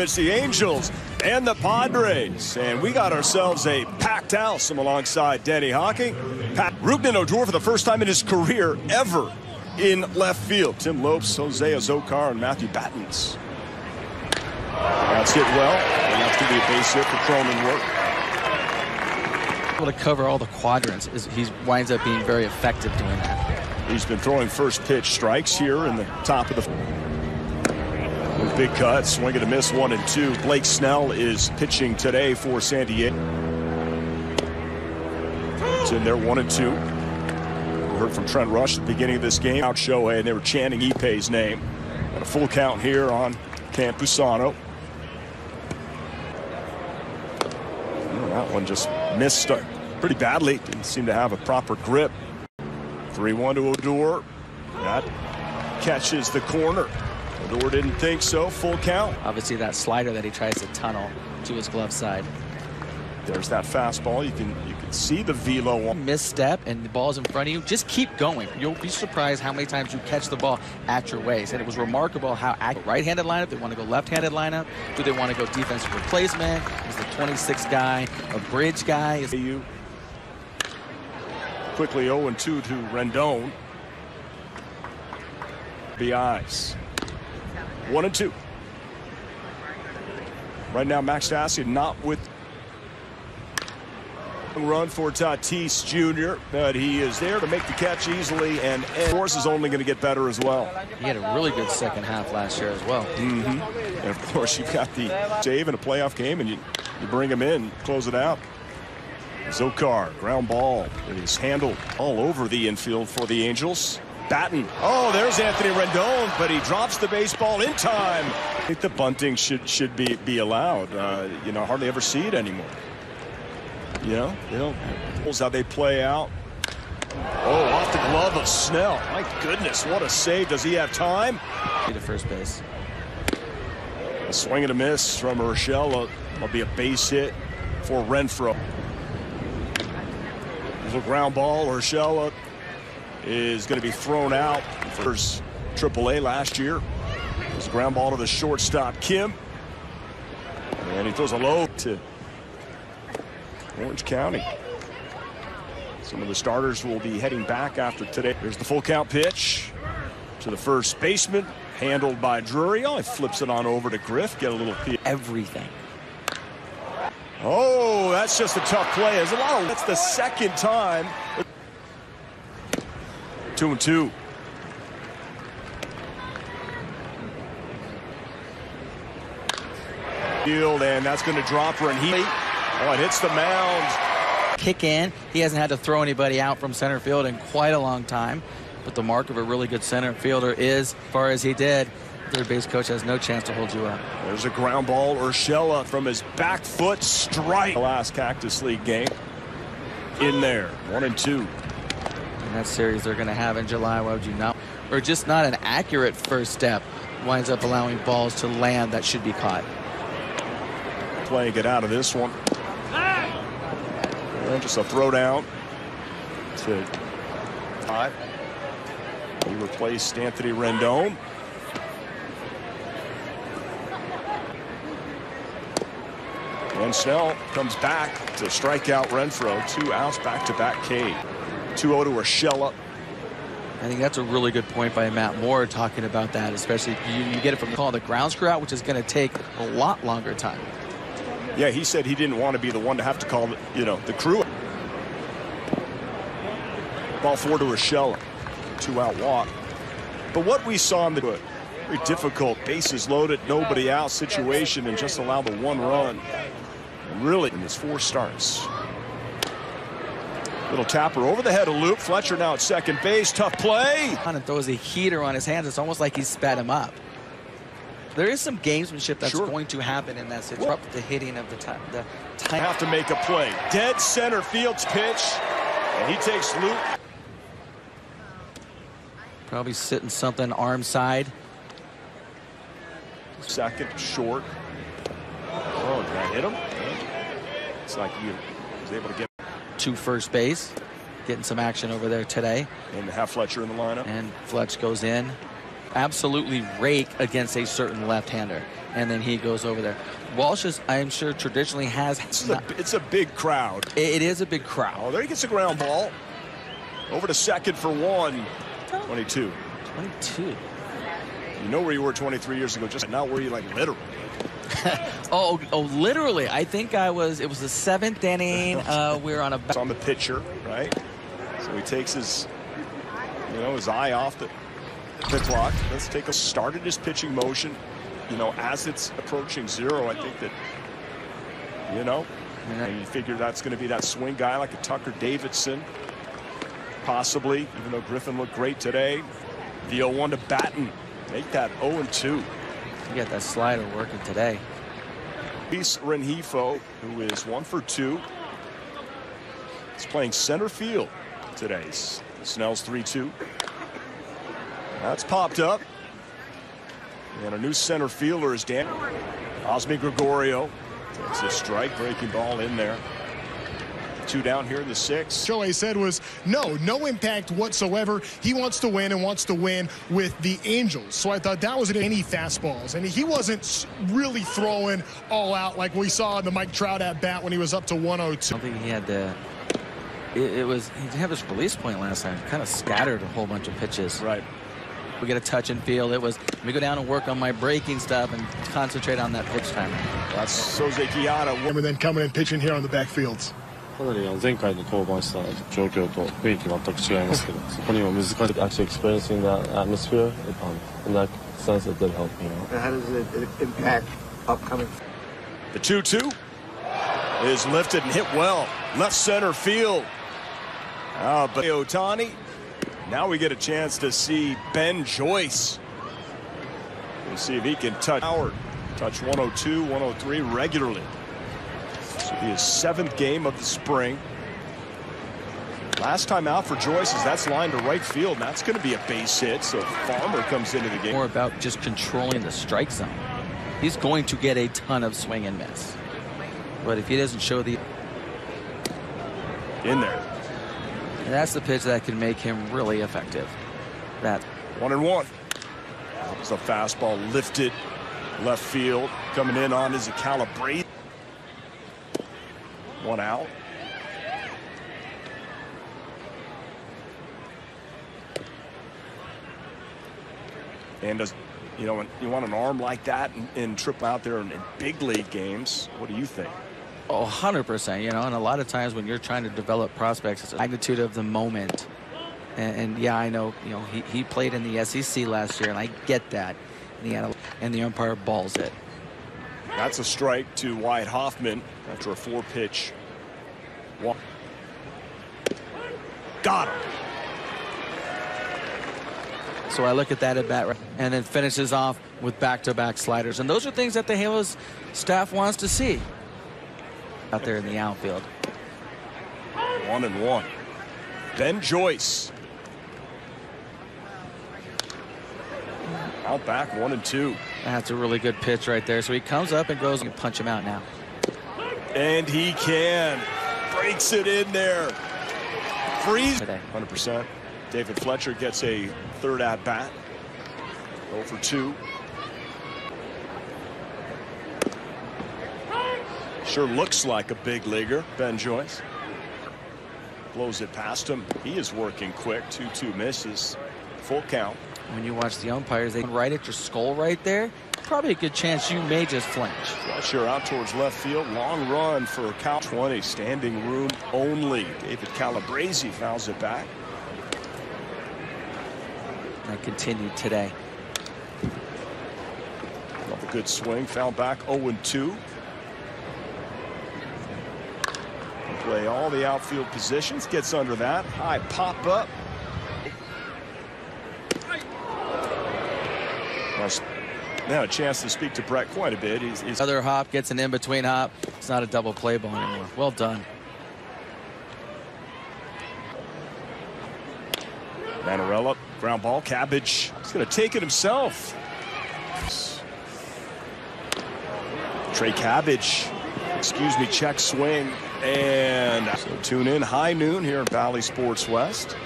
It's the Angels and the Padres, and we got ourselves a packed house. I'm alongside Danny Hocking. Rougned Odor for the first time in his career ever in left field. Tim Lopes, Jose Azocar, and Matthew Battens. That's hit well, and that's going to be a base hit for Cronenworth. Able to cover all the quadrants, he winds up being very effective doing that. He's been throwing first pitch strikes here in the top of the. Big cut, swing and a miss, 1-2. Blake Snell is pitching today for San Diego. It's in there, 1-2. We heard from Trent Rush at the beginning of this game. Out Shohei, and they were chanting Ippei's name. Got a full count here on Campusano. That one just missed pretty badly. Didn't seem to have a proper grip. 3-1 to Odor. That catches the corner. Odor didn't think so. Full count. Obviously that slider that he tries to tunnel to his glove side. There's that fastball. You can see the velo. Misstep and the ball's in front of you. Just keep going. You'll be surprised how many times you catch the ball at your waist. And it was remarkable how right-handed lineup. They want to go left-handed lineup. Do they want to go defensive replacement? Is the 26th guy a bridge guy? Is you quickly 0-2 to Rendon. BIs. 1-2. Right now, Max Stassi not with run for Tatis Jr., but he is there to make the catch easily, and Force is only going to get better as well. He had a really good second half last year as well. And of course, you've got the save in a playoff game, and you bring him in, close it out. Azocar, ground ball. It is handled all over the infield for the Angels. Batten. Oh, there's Anthony Rendon, but he drops the baseball in time. I think the bunting should be allowed. You know, hardly ever see it anymore. You know, that's how they play out. Oh, off the glove of Snell. My goodness, what a save. Does he have time? To first base. A swing and a miss from Urshela. Will be a base hit for Renfroe. There's a ground ball. Urshela is going to be thrown out for AAA last year. There's a ground ball to the shortstop, Kim. And he throws a low to Orange County. Some of the starters will be heading back after today. There's the full count pitch to the first baseman, handled by Drury. Oh, he flips it on over to Griff. Get a little peek. Everything. Oh, that's just a tough play. There's a lot of. That's the second time. 2-2. Field, and that's going to drop for, and it hits the mound. Kick in. He hasn't had to throw anybody out from center field in quite a long time. But the mark of a really good center fielder is, as far as he did, third base coach has no chance to hold you up. There's a ground ball. Urshela from his back foot strike. The last Cactus League game. In there. 1-2. That series they're going to have in July, why would you not? Or just not an accurate first step winds up allowing balls to land that should be caught. Playing it out of this one. And just a throw down to 5. He replaced Anthony Rendon. And Snell comes back to strike out Renfroe. 2 outs, back-to-back K. 2-0 to Urshela. I think that's a really good point by Matt Moore talking about that, especially you get it from calling the ground screw out, which is going to take a lot longer time. Yeah, he said he didn't want to be the one to have to call, the crew. Ball 4 to Urshela. 2-out walk. But what we saw in the very difficult bases loaded, nobody out situation, and just allow the 1 run. Really, in his 4 starts. Little tapper over the head of Luke. Fletcher now at second base. Tough play. And throws a heater on his hands. It's almost like he spat him up. There is some gamesmanship that's going to happen in that situation. Disrupt the hitting of the time. Have to make a play. Dead center field's pitch. And he takes Luke. Probably sitting something arm side. Second, short. Oh, did that hit him? It's like he was able to get to first base, getting some action over there today. And have Fletcher in the lineup. And Fletch goes in. absolutely rake against a certain left-hander. And then he goes over there. Walsh is, I'm sure, traditionally has. It's a big crowd. It is a big crowd. Oh, there he gets a ground ball. Over to second for one. 22. 22. You know where you were 23 years ago, just not where you like literally. oh, literally. I think it was the 7th inning. We were on It's on the pitcher, right? So he takes his eye off the clock. Let's take a started his pitching motion. As it's approaching 0, I think that, and you figure that's going to be that swing guy like a Tucker Davidson, possibly, even though Griffin looked great today. The 0-1 to Batten. Make that 0-2. You got that slider working today. Luis Rengifo, who is 1 for 2. He's playing center field today. Snell's 3-2. That's popped up. And a new center fielder is Dan. Osmi Gregorio. That's a strike breaking ball in there. 2 down here in the 6th. Shohei said was no impact whatsoever. He wants to win and wants to win with the Angels. So I thought that was any fastballs. And he wasn't really throwing all out like we saw in the Mike Trout at bat when he was up to 102. I think he had the. He didn't have his release point last time. Kind of scattered a whole bunch of pitches. Right. We get a touch and feel. It was, let me go down and work on my breaking stuff and concentrate on that pitch time. That's Soze Kiata. And then coming and pitching here on the backfields. かなり前回の登板した状況と雰囲気全く違いますけど、そこにも難しい actually experiencing that atmosphere in that sense it did help me out. How does it impact upcoming? The 2-2 is lifted and hit well. Left center field. But Ohtani. Now we get a chance to see Ben Joyce. We'll see if he can touch Howard. Touch 102, 103 regularly. This will be his 7th game of the spring. Last time out for Joyce is that's lined to right field. And that's going to be a base hit. So Farmer comes into the game. More about just controlling the strike zone. He's going to get a ton of swing and miss. But if he doesn't show the in there. And that's the pitch that can make him really effective. That 1-1. It's a fastball lifted left field. Coming in on is a Calabrese. 1 out. And does when you want an arm like that and trip out there in big league games, what do you think? Oh, 100%, and a lot of times when you're trying to develop prospects, it's the magnitude of the moment. And yeah, I know, he played in the SEC last year, and I get that. And the umpire balls it. That's a strike to Wyatt Hoffman after a 4-pitch. Got him. So I look at that at bat and then finishes off with back-to-back sliders. And those are things that the Halos staff wants to see out there in the outfield. 1-1. Ben Joyce. Out back 1-2. That's a really good pitch right there. So he comes up and goes and punch him out now. And he can. Breaks it in there. Freeze. 100%. David Fletcher gets a 3rd at bat. 0 for 2. Sure looks like a big leaguer, Ben Joyce. Blows it past him. He is working quick. 2-2 misses. Full count. When you watch the umpires, they right at your skull right there. Probably a good chance you may just flinch. Fletcher out towards left field. Long run for Cal. 20. Standing room only. David Calabrese fouls it back. That continued today. Another good swing. Foul back 0-2. Play all the outfield positions. Gets under that. High pop up. Now a chance to speak to Brett quite a bit. He's other hop gets an in-between hop. It's not a double play ball anymore. Well done. Manarella, ground ball. Cabbage. He's going to take it himself. Trey Cabbage. Excuse me, check swing. And so tune in high noon here at Valley Sports West.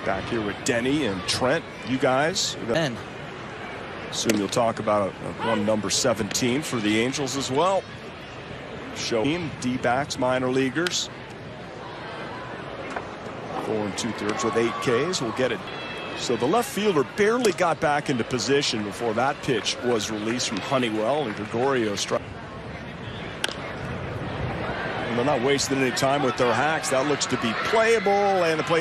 Back here with Denny and Trent. You guys. Ben. Assume you'll talk about one number 17 for the Angels as well. Showing D-backs, minor leaguers. 4 2/3 with 8 Ks. We'll get it. So the left fielder barely got back into position before that pitch was released from Honeywell, and Gregorio struck. And they're not wasting any time with their hacks. That looks to be playable, and the play